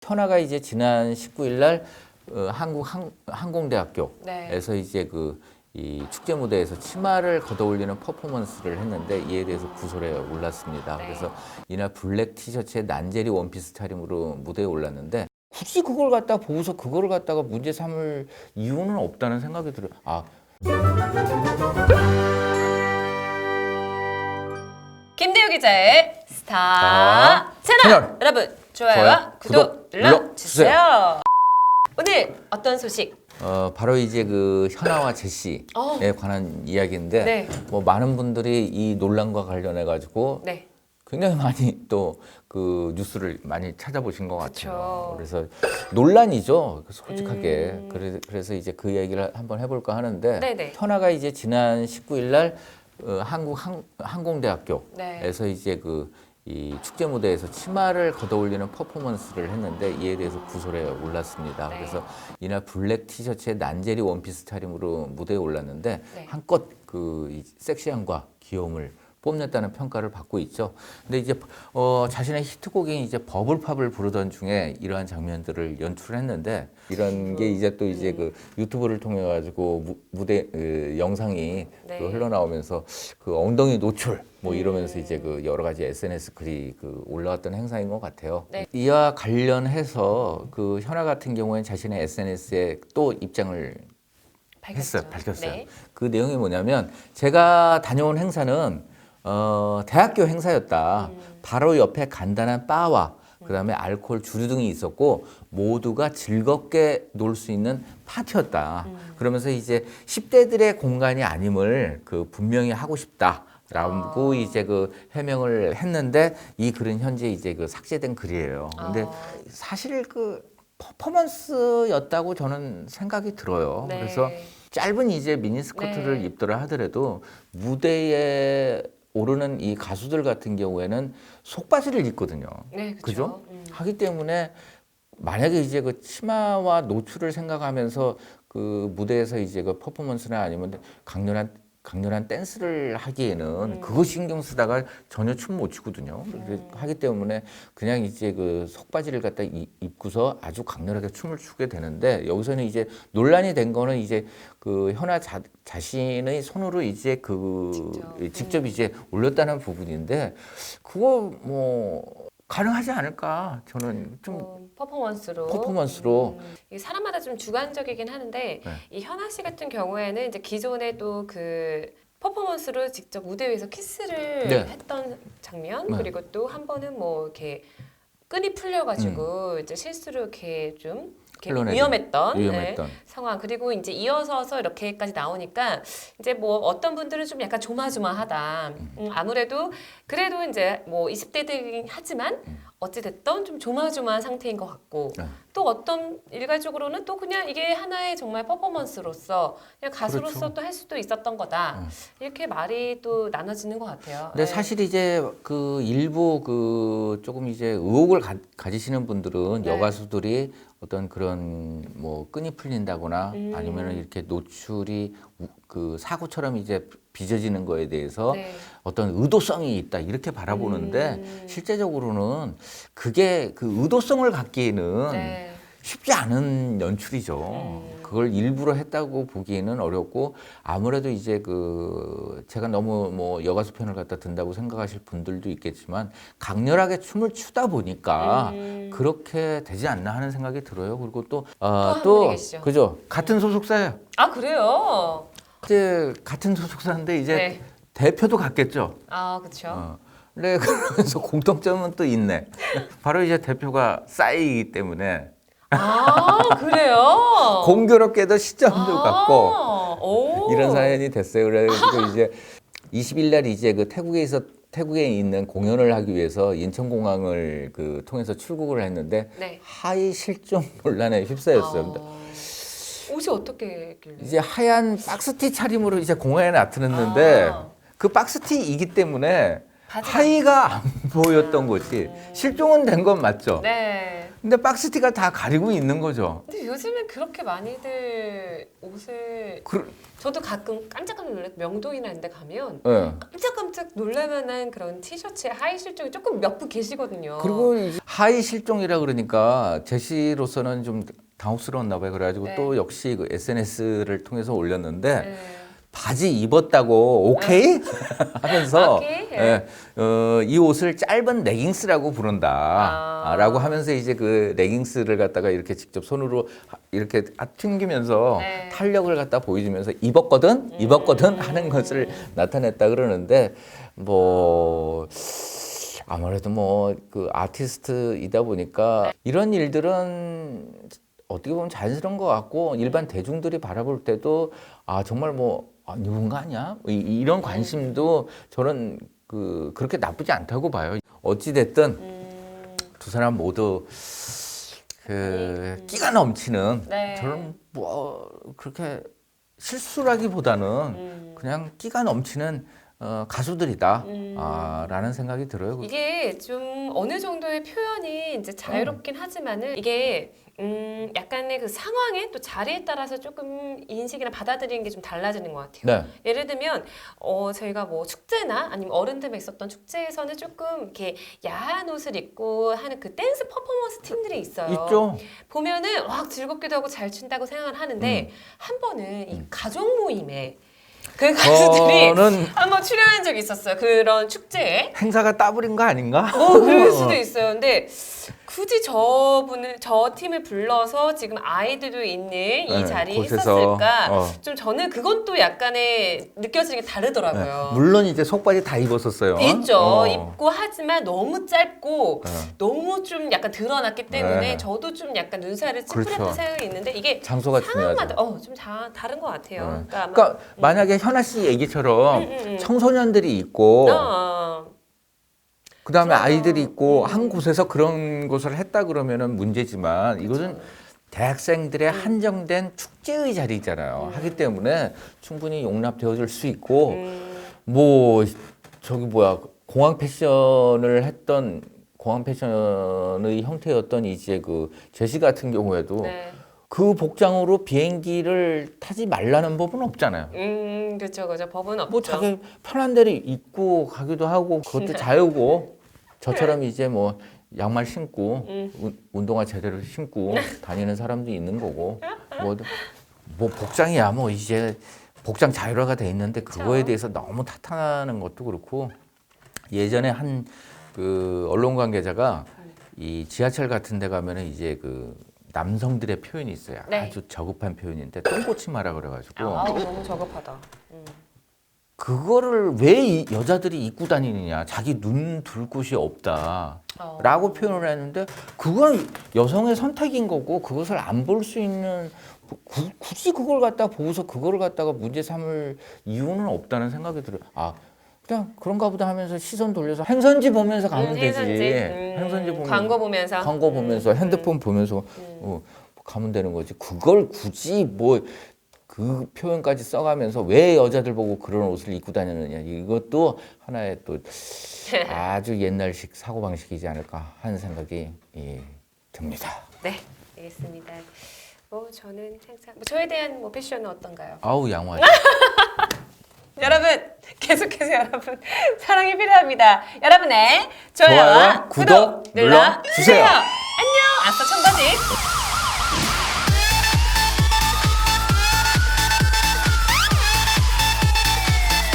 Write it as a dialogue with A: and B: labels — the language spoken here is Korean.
A: 현아가 이제 지난 19일 날 한국 항공대학교에서
B: 네.
A: 이제 이 축제 무대에서 치마를 걷어올리는 퍼포먼스를 했는데 이에 대해서 구설에 올랐습니다.
B: 네.
A: 그래서 이날 블랙 티셔츠에 난제리 원피스 차림으로 무대에 올랐는데 굳이 그걸 갖다 보고서 그거를 갖다가 문제 삼을 이유는 없다는 생각이 들어요.
B: 김대우 기자의 스타 채널.
A: 채널.
B: 여러분 좋아요와
A: 좋아요,
B: 구독
A: 구독
B: 눌러주세요. 오늘 어떤 소식?
A: 바로 이제 그 현아와 제시에 관한 이야기인데
B: 네.
A: 뭐 많은 분들이 이 논란과 관련해 가지고
B: 네.
A: 굉장히 많이 또 그 뉴스를 많이 찾아보신 것 같아요.
B: 그쵸.
A: 그래서 논란이죠, 솔직하게. 그래서 이제 그 얘기를 한번 해볼까 하는데
B: 네네.
A: 현아가 이제 지난 19일 날 한국 항공대학교에서
B: 네.
A: 이제 이 축제 무대에서 치마를 걷어올리는 퍼포먼스를 했는데 이에 대해서 구설에 올랐습니다.
B: 네.
A: 그래서 이날 블랙 티셔츠에 난제리 원피스 차림으로 무대에 올랐는데
B: 네.
A: 한껏 이 섹시함과 귀여움을 뽐냈다는 평가를 받고 있죠. 근데 이제 자신의 히트곡인 이제 버블팝을 부르던 중에 이러한 장면들을 연출했는데 이런 게 이제 또 이제 그 유튜브를 통해 가지고 무대 영상이
B: 네.
A: 흘러나오면서 그 엉덩이 노출 뭐 이러면서 이제 그 여러 가지 SNS 글이 올라왔던 행사인 것 같아요.
B: 네.
A: 이와 관련해서 그 현아 같은 경우에는 자신의 SNS에 또 입장을 밝혔어요.
B: 네.
A: 그 내용이 뭐냐면 제가 다녀온 행사는 대학교 행사였다. 바로 옆에 간단한 바와 그다음에 알코올 주류 등이 있었고 모두가 즐겁게 놀 수 있는 파티였다. 그러면서 이제 10대들의 공간이 아님을 분명히 하고 싶다. 라고 이제 해명을 했는데 이 글은 현재 이제 삭제된 글이에요. 근데 사실 퍼포먼스였다고 저는 생각이 들어요.
B: 네.
A: 그래서 짧은 이제 미니스커트를
B: 네.
A: 입더라 하더라도 무대에 오르는 이 가수들 같은 경우에는 속바지를 입거든요.
B: 네,
A: 그죠?
B: 그죠?
A: 하기 때문에 만약에 이제 치마와 노출을 생각하면서 무대에서 이제 퍼포먼스나 아니면 강렬한 댄스를 하기에는 그거 신경 쓰다가 전혀 춤 못 추거든요. 하기 때문에 그냥 이제 속바지를 갖다 입고서 아주 강렬하게 춤을 추게 되는데 여기서는 이제 논란이 된 거는 이제 현아 자신의 손으로 이제 직접 이제 올렸다는 부분인데 그거 뭐 가능하지 않을까 저는 좀
B: 퍼포먼스로. 이게 사람마다 좀 주관적이긴 하는데
A: 네.
B: 이 현아 씨 같은 경우에는 이제 기존에 또 퍼포먼스로 직접 무대 위에서 키스를
A: 네.
B: 했던 장면
A: 네.
B: 그리고 또 한 번은 뭐 이렇게 끈이 풀려가지고 이제 실수로 이렇게 좀 이렇게
A: 흘러내리는,
B: 위험했던
A: 네.
B: 상황 그리고 이제 이어서서 이렇게까지 나오니까 이제 뭐 어떤 분들은 좀 약간 조마조마하다. 아무래도 그래도 이제 뭐 20대들이긴 하지만 어찌 됐던 좀 조마조마한 상태인 것 같고
A: 네.
B: 또 어떤 일괄적으로는 또 그냥 이게 하나의 정말 퍼포먼스로서 그냥 가수로서
A: 그렇죠.
B: 또 할 수도 있었던 거다. 이렇게 말이 또 나눠지는 것 같아요.
A: 근데 사실 이제 일부 조금 이제 의혹을 가지시는 분들은
B: 네.
A: 여가수들이 어떤 그런 뭐 끈이 풀린다거나 아니면은 이렇게 노출이 사고처럼 이제 빚어지는 거에 대해서
B: 네.
A: 어떤 의도성이 있다 이렇게 바라보는데 실제적으로는 그게 의도성을 갖기에는
B: 네.
A: 쉽지 않은 연출이죠. 그걸 일부러 했다고 보기에는 어렵고 아무래도 이제 제가 너무 뭐 여가수 편을 갖다 든다고 생각하실 분들도 있겠지만 강렬하게 춤을 추다 보니까 그렇게 되지 않나 하는 생각이 들어요. 그리고
B: 한 분이 계시죠.
A: 그죠? 같은 소속사예요.
B: 아 그래요?
A: 이제 같은 소속사인데 이제
B: 네.
A: 대표도 같겠죠.
B: 아 그렇죠.
A: 네, 그러면서 공통점은 또 있네. 바로 이제 대표가 싸이기 때문에
B: 아 그래요?
A: 공교롭게도 시점도 같고
B: 오.
A: 이런 사연이 됐어요. 그래가지고 이제 20일 날 이제 태국에 있는 공연을 하기 위해서 인천공항을 통해서 출국을 했는데
B: 네.
A: 하이 실종 논란에 휩싸였어요.
B: 옷이 어떻게 길래?
A: 이제 하얀 박스티 차림으로 이제 공항에 나타났는데
B: 아.
A: 그 박스티이기 때문에 하의가 안 보였던 거지. 실종은 된 건 맞죠.
B: 네.
A: 근데 박스티가 다 가리고 있는 거죠.
B: 근데 요즘엔 그렇게 많이들 옷을 저도 가끔 깜짝깜짝 놀래 명동이나 이런 데 가면
A: 예.
B: 깜짝깜짝 놀랄만한 그런 티셔츠에 하의 실종이 조금 몇 분 계시거든요.
A: 그리고 하의 실종이라 그러니까 제시로서는 좀 당혹스러웠나 봐요. 그래가지고
B: 네.
A: 또 역시 그 SNS를 통해서 올렸는데
B: 네.
A: 바지 입었다고 오케이? 하면서
B: 오케이?
A: 예, 이 옷을 짧은 레깅스라고 부른다라고 하면서 이제 그 레깅스를 갖다가 이렇게 직접 손으로 이렇게 튕기면서
B: 네.
A: 탄력을 갖다 보여주면서 입었거든 하는 것을 나타냈다 그러는데 뭐 아무래도 뭐 그 아티스트이다 보니까 이런 일들은 어떻게 보면 자연스러운 것 같고 일반 대중들이 바라볼 때도 아 정말 뭐 입은 거 아니야? 이런 관심도 저는 그렇게 나쁘지 않다고 봐요. 어찌 됐든 두 사람 모두 그 끼가 넘치는
B: 네.
A: 저는 뭐 그렇게 실수라기보다는 그냥 끼가 넘치는 가수들이다 라는 생각이 들어요.
B: 이게 좀 어느 정도의 표현이 이제 자유롭긴 하지만은 이게 약간의 그 상황에 또 자리에 따라서 조금 인식이나 받아들이는 게 좀 달라지는 것 같아요.
A: 네.
B: 예를 들면 저희가 뭐 축제나 아니면 어른들 있었던 축제에서는 조금 이렇게 야한 옷을 입고 하는 그 댄스 퍼포먼스 팀들이 있어요.
A: 있죠.
B: 보면은 와 즐겁기도 하고 잘 춘다고 생각을 하는데 한 번은 이 가족 모임에 그 가수들이
A: 저는
B: 한번 출연한 적이 있었어요. 그런 축제에.
A: 행사가 따블인 거 아닌가?
B: 그럴 수도 있어요. 근데 굳이 저 팀을 불러서 지금 아이들도 있는 이
A: 네,
B: 자리에
A: 곳에서,
B: 했었을까? 좀 저는 그건 또 약간의 느껴지는 게 다르더라고요.
A: 물론 이제 속바지 다 입었었어요.
B: 있죠. 입고 하지만 너무 짧고
A: 네.
B: 너무 좀 약간 드러났기 때문에
A: 네.
B: 저도 좀 약간 눈살을 찌푸렸던
A: 그렇죠.
B: 생각이 있는데 이게
A: 장소가 중요하죠.
B: 상황마다 좀 다른 것 같아요.
A: 네.
B: 그러니까, 아마
A: 그러니까 만약에 현아 씨 얘기처럼 청소년들이 있고 그다음에
B: 맞아.
A: 아이들이 있고 한 곳에서 그런 것을 했다 그러면은 문제지만 이것은 대학생들의 한정된 축제의 자리잖아요. 하기 때문에 충분히 용납되어질 수 있고 뭐 저기 뭐야 공항 패션을 했던 공항 패션의 형태였던 이제 그 제시 같은 경우에도
B: 네.
A: 그 복장으로 비행기를 타지 말라는 법은 없잖아요.
B: 그렇죠. 법은 없죠.
A: 뭐 자기 편한 데를 입고 가기도 하고 그것도 자유고 저처럼 이제 뭐 양말 신고 운동화 제대로 신고 다니는 사람도 있는 거고 뭐 복장이야 뭐 이제 복장 자유화가 돼 있는데 그거에 대해서 너무 탓하는 것도 그렇고 예전에 한 그 언론 관계자가 이 지하철 같은 데 가면은 이제 그 남성들의 표현이 있어요.
B: 네.
A: 아주 저급한 표현인데 똥꼬치마라 그래가지고
B: 너무 저급하다.
A: 그거를 왜 여자들이 입고 다니느냐 자기 눈 둘 곳이 없다라고 표현을 했는데 그건 여성의 선택인 거고 그것을 안 볼 수 있는 굳이 그걸 갖다 보고서 그거를 갖다가 문제 삼을 이유는 없다는 생각이 들어요. 그냥 그런가 보다 하면서 시선 돌려서 행선지 보면서 가면 되지. 행선지 보면서 광고 보면서 핸드폰 보면서 가면 되는 거지. 그걸 굳이 뭐 그 표현까지 써가면서 왜 여자들 보고 그런 옷을 입고 다니느냐 이것도 하나의 또 아주 옛날식 사고방식이지 않을까 하는 생각이 듭니다.
B: 네, 알겠습니다. 저는 항상 저에 대한 패션은 어떤가요?
A: 아우 양호하지.
B: 여러분 계속해서 여러분 사랑이 필요합니다. 여러분의 좋아요와 구독 눌러주세요. 안녕. 아싸 청바지.